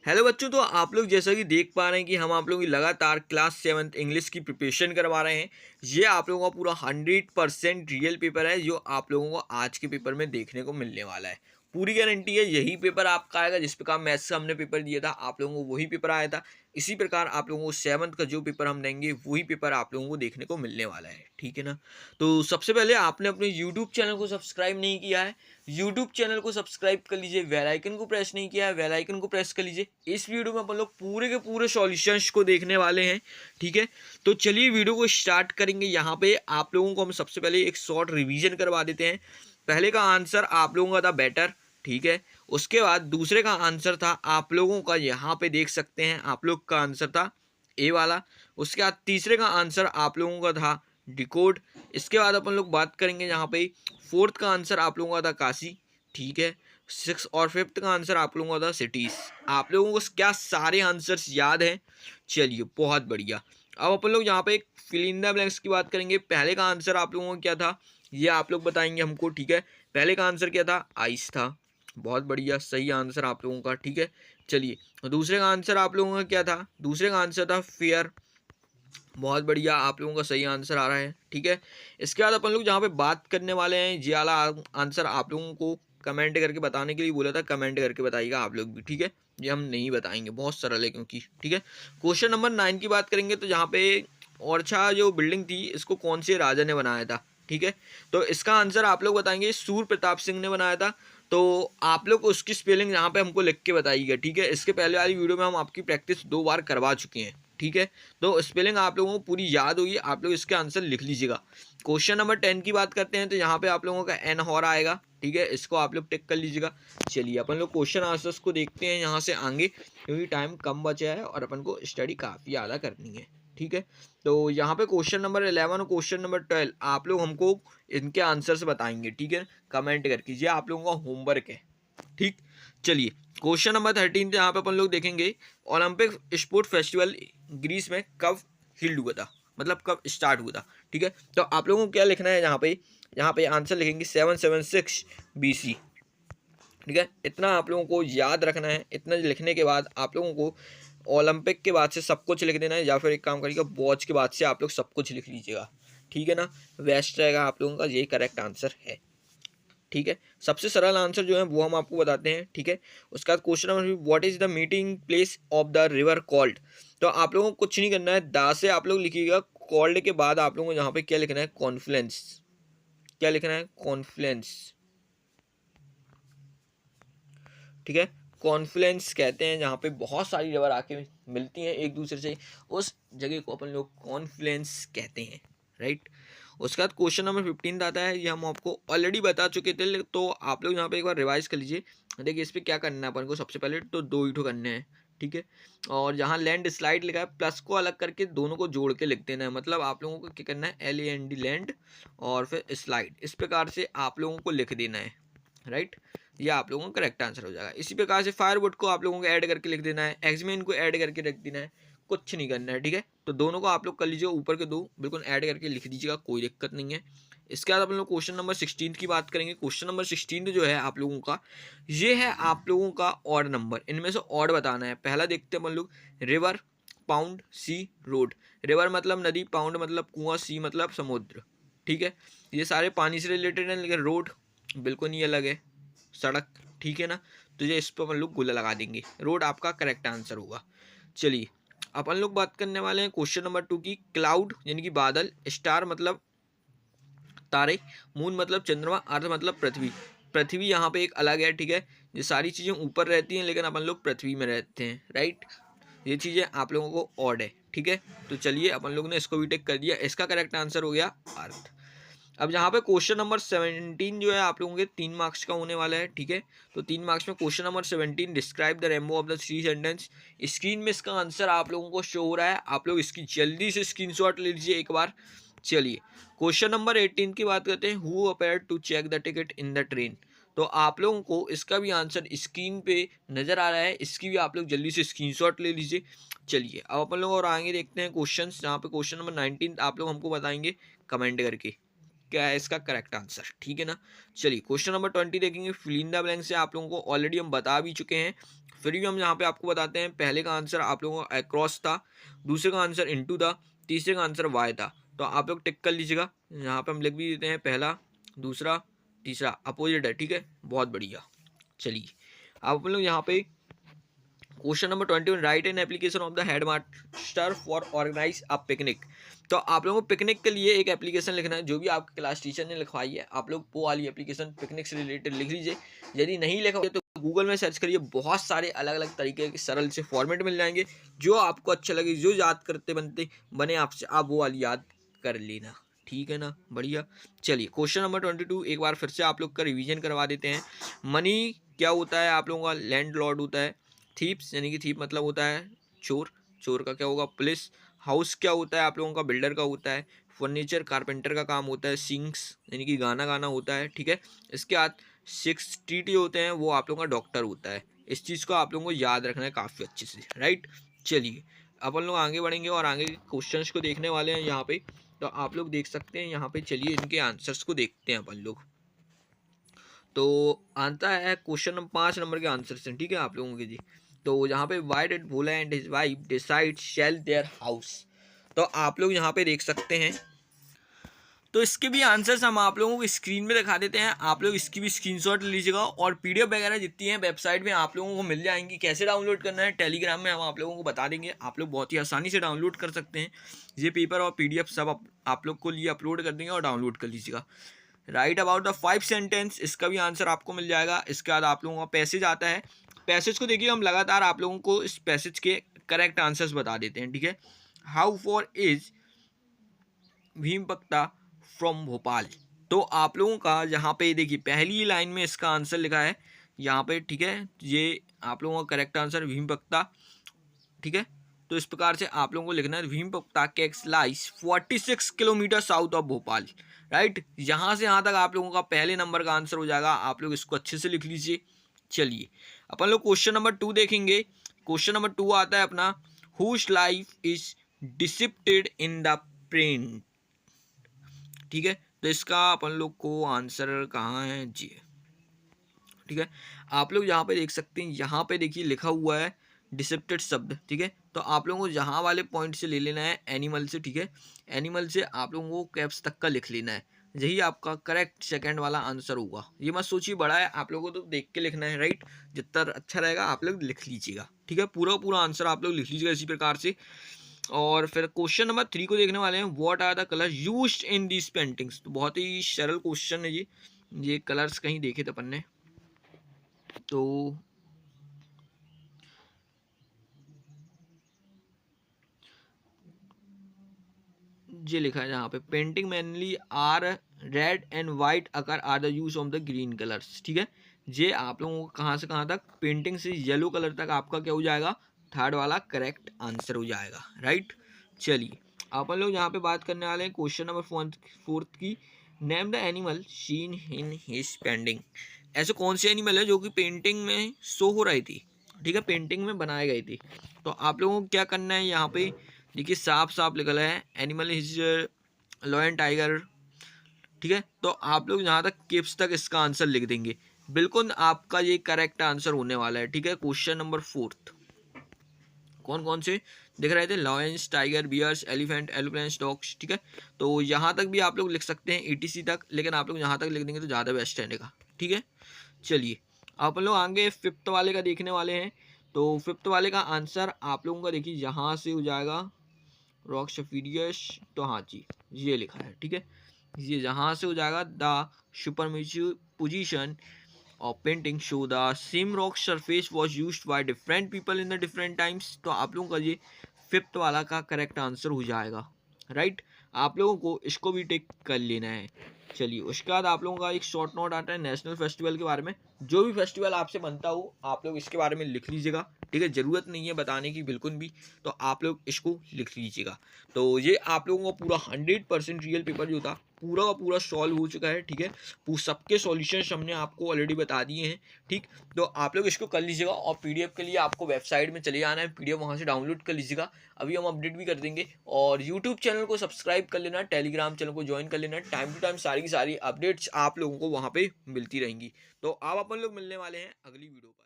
Hello बच्चों, तो आप लोग जैसा कि देख पा रहे हैं कि हम आप लोगों की लगातार क्लास 7th इंग्लिश की प्रिपरेशन करवा रहे हैं। ये आप लोगों का पूरा 100% रियल पेपर है जो आप लोगों को आज के पेपर में देखने को मिलने वाला है। पूरी गारंटी है यही पेपर आपका आएगा। जिस प्रकार मैथ्स का हमने पेपर दिया था आप लोगों को वही पेपर आया था। इसी प्रकार आप लोगों को 7th का जो पेपर हम देंगे वही पेपर आप लोगों को देखने को मिलने वाला है, ठीक है ना। तो सबसे पहले आपने अपने यूट्यूब चैनल को सब्सक्राइब नहीं किया है, यूट्यूब चैनल को सब्सक्राइब कर लीजिए। बेल आइकन को प्रेस नहीं किया है, बेल आइकन को प्रेस कर लीजिए। इस वीडियो में अपन लोग पूरे के पूरे सॉल्यूशंस को देखने वाले हैं, ठीक है। तो चलिए वीडियो को स्टार्ट करेंगे। यहाँ पे आप लोगों को हम सबसे पहले एक शॉर्ट रिवीजन करवा देते हैं। पहले का आंसर आप लोगों का था बेटर, ठीक है। उसके बाद दूसरे का आंसर था आप लोगों का, यहाँ पे देख सकते हैं आप लोग का आंसर था ए वाला। उसके बाद तीसरे का आंसर आप लोगों का था डिकोड। इसके बाद अपन लोग बात करेंगे यहाँ पे फोर्थ का आंसर आप लोगों का था काशी, ठीक है। सिक्स और फिफ्थ का आंसर आप लोगों का था सिटीज। आप लोगों को क्या सारे आंसर्स याद हैं? चलिए बहुत बढ़िया। अब अपन लोग यहाँ पे फिल इन द ब्लैंक्स की बात करेंगे। पहले का आंसर आप लोगों का क्या था ये आप लोग बताएंगे हमको, ठीक है। पहले का आंसर क्या था? आइस था। बहुत बढ़िया, सही आंसर आप लोगों का, ठीक है। चलिए दूसरे का आंसर आप लोगों का क्या था? दूसरे का आंसर था फेयर। बहुत बढ़िया, आप लोगों का सही आंसर आ रहा है, ठीक है। इसके बाद अपन लोग जहाँ पे बात करने वाले हैं ये वाला आंसर आप लोगों को कमेंट करके बताने के लिए बोला था। कमेंट करके बताइएगा आप लोग भी, ठीक है। ये हम नहीं बताएंगे, बहुत सरल है क्योंकि, ठीक है। क्वेश्चन नंबर 9 की बात करेंगे तो यहाँ पे ओरछा जो बिल्डिंग थी इसको कौन से राजा ने बनाया था, ठीक है। तो इसका आंसर आप लोग बताएंगे सूर्य प्रताप सिंह ने बनाया था। तो आप लोग उसकी स्पेलिंग यहाँ पे हमको लिख के बताइएगा, ठीक है। इसके पहले वाली वीडियो में हम आपकी प्रैक्टिस 2 बार करवा चुके हैं, ठीक है। तो स्पेलिंग आप लोगों को पूरी याद होगी, आप लोग इसके आंसर लिख लीजिएगा। क्वेश्चन नंबर 10 की बात करते हैं तो यहाँ पे आप लोगों का एन हॉर आएगा, ठीक है। इसको आप लोग टिक कर लीजिएगा। चलिए अपन लोग क्वेश्चन आंसर्स को देखते हैं यहाँ से आगे, क्योंकि टाइम कम बचा है और अपन को स्टडी काफ़ी ज़्यादा करनी है, ठीक है। तो यहाँ पे क्वेश्चन नंबर 11 और क्वेश्चन नंबर 12 आप लोग हमको इनके आंसर्स बताएंगे, ठीक है। कमेंट करके ये आप लोगों का होमवर्क है, ठीक। चलिए क्वेश्चन नंबर 13 यहाँ पे अपन लोग देखेंगे ओलंपिक स्पोर्ट फेस्टिवल ग्रीस में कब हिल्ड हुआ था, मतलब कब स्टार्ट हुआ था, ठीक है। तो आप लोगों को क्या लिखना है यहाँ पे आंसर लिखेंगे 776 BC, ठीक है। इतना आप लोगों को याद रखना है। इतना लिखने के बाद आप लोगों को ओलंपिक के बाद से सब कुछ लिख देना है, या फिर एक काम करिएगा वॉच के बाद से आप लोग सब कुछ लिख लीजिएगा, ठीक है ना। वेस्ट रहेगा आप लोगों का, यही करेक्ट आंसर है, ठीक है। सबसे सरल आंसर जो है वो हम आपको बताते हैं, ठीक है। उसके बाद question number what is the meeting place of the river called. तो आप लोगों को कुछ नहीं करना है, दा से आप लोग लिखिएगा। कॉल्ड के बाद आप लोगों को यहाँ पे क्या लिखना है? कॉन्फ्लुएंस। क्या लिखना है? कॉन्फ्लुएंस, ठीक है। कॉन्फ्लुएंस कहते हैं जहाँ पे बहुत सारी रिवर आके मिलती हैं एक दूसरे से, उस जगह को अपन लोग कॉन्फ्लुएंस कहते हैं, राइट। उसके बाद क्वेश्चन नंबर 15 आता है, ये हम आपको ऑलरेडी बता चुके थे, तो आप लोग यहाँ पे एक बार रिवाइज कर लीजिए। देखिए इस पर क्या करना है अपन को, सबसे पहले तो 2 ही ठो करने हैं, ठीक है। और जहाँ लैंड स्लाइड लिखा है प्लस को अलग करके दोनों को जोड़ के लिख देना है। मतलब आप लोगों को क्या करना है? LAND लैंड और फिर स्लाइड, इस प्रकार से आप लोगों को लिख देना है, राइट। ये आप लोगों का करेक्ट आंसर हो जाएगा। इसी प्रकार से फायरवुड को आप लोगों को ऐड करके लिख देना है, एक्समेन को ऐड करके रख देना है, कुछ नहीं करना है, ठीक है। तो दोनों को आप लोग कर लीजिए, ऊपर के 2 बिल्कुल ऐड करके लिख दीजिएगा, कोई दिक्कत नहीं है। इसके बाद अपन लोग क्वेश्चन नंबर 16 की बात करेंगे। क्वेश्चन नंबर 16 जो है आप लोगों का, ये है आप लोगों का ऑड नंबर। इनमें से ऑड बताना है। पहला देखते हैं अपन लोग, रिवर, पाउंड, सी, रोड। रिवर मतलब नदी, पाउंड मतलब कुआं, सी मतलब समुद्र, ठीक है। ये सारे पानी से रिलेटेड हैं, लेकिन रोड बिल्कुल नहीं अलग है, सड़क, ठीक है ना। तो ये इस पर अपन लोग गोला लगा देंगे, रोड आपका करेक्ट आंसर होगा। चलिए अपन लोग बात करने वाले हैं क्वेश्चन नंबर 2 की। क्लाउड यानी कि बादल, स्टार मतलब तारे, मून मतलब चंद्रमा, अर्थ मतलब पृथ्वी। पृथ्वी यहाँ पे एक अलग है, ठीक है। ये सारी चीज़ें ऊपर रहती हैं लेकिन अपन लोग पृथ्वी में रहते हैं, राइट। ये चीज़ें आप लोगों को ऑड है, ठीक है। तो चलिए अपन लोग ने इसको भी टिक कर दिया। इसका करेक्ट आंसर हो गया अर्थ। अब यहाँ पे क्वेश्चन नंबर 17 जो है आप लोगों के 3 मार्क्स का होने वाला है, ठीक है। तो 3 मार्क्स में question number 17, describe the rainbow of the 3 sentence. Screen में इसका आंसर आप लोगों को शो हो रहा है, आप लोग इसकी जल्दी से स्क्रीनशॉट ले लीजिए एक बार। चलिए क्वेश्चन नंबर 18 की बात करते हैं, who appear to check the ticket in the train. तो आप लोगों को इसका भी आंसर स्क्रीन पे नज़र आ रहा है, इसकी भी आप लोग जल्दी से स्क्रीनशॉट ले लीजिए। चलिए अब अपन लोग और आगे देखते हैं क्वेश्चन, जहाँ पे क्वेश्चन नंबर 19 आप लोग हमको बताएंगे कमेंट करके क्या है इसका करेक्ट आंसर, ठीक है ना। चलिए क्वेश्चन नंबर 20 देखेंगे। फिल इन द ब्लैंक से आप लोगों को ऑलरेडी हम बता भी चुके हैं। फिर भी हम यहाँ पे आपको बताते हैं, पहले का आंसर आप लोगों का अक्रॉस था, दूसरे का आंसर इनटू था, तीसरे का आंसर वाई था। तो आप लोग टिक कर लीजिएगा, यहाँ पे हम लिख भी देते हैं पहला, दूसरा, तीसरा अपोजिट है, ठीक है, बहुत बढ़िया। चलिए आप लोग यहाँ पे question number 21, write an application of the headmaster for organise a picnic. तो आप लोगों को पिकनिक के लिए एक एप्लीकेशन लिखना है, जो भी आपके क्लास टीचर ने लिखवाई है आप लोग वो वाली एप्लीकेशन पिकनिक से रिलेटेड लिख लीजिए। यदि नहीं लिखोगे तो गूगल में सर्च करिए, बहुत सारे अलग अलग तरीके के सरल से फॉर्मेट मिल जाएंगे, जो आपको अच्छा लगे, जो याद करते बनते बने आपसे, आप वो वाली याद कर लेना, ठीक है ना, बढ़िया। चलिए क्वेश्चन नंबर 22 एक बार फिर से आप लोग का रिवीजन करवा देते हैं। मनी क्या होता है आप लोगों का? लैंड लॉर्ड होता है। थीप्स यानी कि थीप मतलब होता है चोर, चोर का क्या होगा? पुलिस। हाउस क्या होता है आप लोगों का? बिल्डर का होता है। फर्नीचर कारपेंटर का काम होता है। सिंग्स यानी कि गाना गाना होता है, ठीक है। इसके बाद 6 टीटी होते हैं, वो आप लोगों का डॉक्टर होता है। इस चीज़ को आप लोगों को याद रखना है काफ़ी अच्छे से, राइट। चलिए अपन लोग आगे बढ़ेंगे और आगे के क्वेश्चंस को देखने वाले हैं यहाँ पे। तो आप लोग देख सकते हैं यहाँ पे, चलिए इनके आंसर्स को देखते हैं अपन लोग। तो आता है क्वेश्चन नंबर 5 नंबर के आंसर से, ठीक है आप लोगों के जी। तो यहाँ पे why did Bhola and his wife decide sell their house. तो आप लोग यहाँ पे देख सकते हैं, तो इसके भी आंसर्स हम आप लोगों को स्क्रीन में दिखा देते हैं, आप लोग इसकी भी स्क्रीनशॉट ले लीजिएगा। और पीडीएफ वगैरह जितनी है वेबसाइट में आप लोगों को मिल जाएंगी। कैसे डाउनलोड करना है टेलीग्राम में हम आप लोगों को बता देंगे, आप लोग बहुत ही आसानी से डाउनलोड कर सकते हैं। ये पेपर और पीडीएफ सब आप लोग को लिए अपलोड कर देंगे और डाउनलोड कर लीजिएगा। राइट अबाउट द 5 सेंटेंस, इसका भी आंसर आपको मिल जाएगा। इसके बाद आप लोगों का पैसेज आता है। पैसेज को देखिए, हम लगातार आप लोगों को इस पैसेज के करेक्ट आंसर्स बता देते हैं, ठीक है। How far is Bhimbetka from Bhopal. तो आप लोगों का यहाँ पे देखिए पहली लाइन में इसका आंसर लिखा है यहाँ पे, ठीक है। ये आप लोगों का करेक्ट आंसर भीमबक्ता, ठीक है। तो इस प्रकार से आप लोगों को लिखना है Bhimbetka caves lies 46 kilometre south of Bhopal, right. यहाँ से यहाँ तक आप लोगों का पहले नंबर का आंसर हो जाएगा। आप लोग इसको अच्छे से लिख लीजिए। चलिए अपन लोग क्वेश्चन नंबर 2 देखेंगे। क्वेश्चन नंबर 2 आता है अपना, whose life is depicted in the print, ठीक है। तो इसका अपन लोग को आंसर कहाँ है जी, ठीक है। आप लोग यहाँ पे देख सकते हैं, यहाँ पे देखिए लिखा हुआ है डिसेप्टेड शब्द, ठीक है। तो आप लोगों को यहाँ वाले पॉइंट से ले लेना है एनिमल से, ठीक है। एनिमल से आप लोगों को कैप्स तक का लिख लेना है, यही आपका करेक्ट सेकंड वाला आंसर होगा। ये मत सोचिए बड़ा है, आप लोगों को तो देख के लिखना है, राइट। जितना अच्छा रहेगा आप लोग लिख लीजिएगा, ठीक है। पूरा पूरा आंसर आप लोग लिख लीजिएगा इसी प्रकार से। और फिर क्वेश्चन नंबर 3 को देखने वाले हैं, what are the colour used in these paintings. तो बहुत ही सरल क्वेश्चन है ये कलर्स कहीं देखे थे अपन ने, तो ये लिखा है यहाँ पे, painting mainly are red and white ochre are the use of the green colours, ठीक है। ये आप लोगों को कहाँ से कहाँ तक, पेंटिंग से येलो कलर तक आपका क्या हो जाएगा, थर्ड वाला करेक्ट आंसर हो जाएगा, राइट। चलिए अपन लोग यहाँ पे बात करने वाले हैं क्वेश्चन नंबर 4 की, name the animal seen in his painting. ऐसे कौन से एनिमल है जो कि पेंटिंग में शो हो रही थी, ठीक है, पेंटिंग में बनाए गए थे। तो आप लोगों को क्या करना है, यहाँ पे देखिए साफ साफ लिखा है एनिमल इज लॉयन टाइगर, ठीक है। तो आप लोग यहाँ तक किप्स तक इसका आंसर लिख देंगे, बिल्कुल आपका ये करेक्ट आंसर होने वाला है, ठीक है। क्वेश्चन नंबर 4 कौन कौन से दिख रहे थे, lions, tiger, bears, elephant, aeroplanes, dogs, ठीक है। तो यहाँ तक भी आप लोग लिख सकते हैं ETC तक, लेकिन आप लोग यहाँ तक लिख देंगे तो ज़्यादा बेस्ट रहने का, ठीक है। चलिए आप लोग आगे 5th वाले का देखने वाले हैं। तो 5th वाले का आंसर आप लोगों का देखिए यहाँ से हो जाएगा रॉक सफीरियस, तो हाँ जी ये लिखा है, ठीक है। ये यहाँ से हो जाएगा द सुपरमेसिव पोजीशन और painting show the same rock surface was used by different people in the different times. तो आप लोगों का ये 5th वाला का करेक्ट आंसर हो जाएगा, राइट। आप लोगों को इसको भी टिक कर लेना है। चलिए उसके बाद आप लोगों का एक शॉर्ट नोट आता है नेशनल फेस्टिवल के बारे में, जो भी फेस्टिवल आपसे बनता हो आप लोग इसके बारे में लिख लीजिएगा, ठीक है। ज़रूरत नहीं है बताने की बिल्कुल भी, तो आप लोग इसको लिख लीजिएगा। तो ये आप लोगों का पूरा 100% रियल पेपर जो था पूरा का पूरा सॉल्व हो चुका है, ठीक है। सबके सॉल्यूशंस हमने आपको ऑलरेडी बता दिए हैं, ठीक। तो आप लोग इसको कर लीजिएगा और पीडीएफ के लिए आपको वेबसाइट में चले जाना है, पीडीएफ वहाँ से डाउनलोड कर लीजिएगा। अभी हम अपडेट भी कर देंगे, और यूट्यूब चैनल को सब्सक्राइब कर लेना, टेलीग्राम चैनल को ज्वाइन कर लेना, टाइम टू टाइम सारी की सारी अपडेट्स आप लोगों को वहाँ पे मिलती रहेंगी। तो आप अपन लोग मिलने वाले हैं अगली वीडियो पर।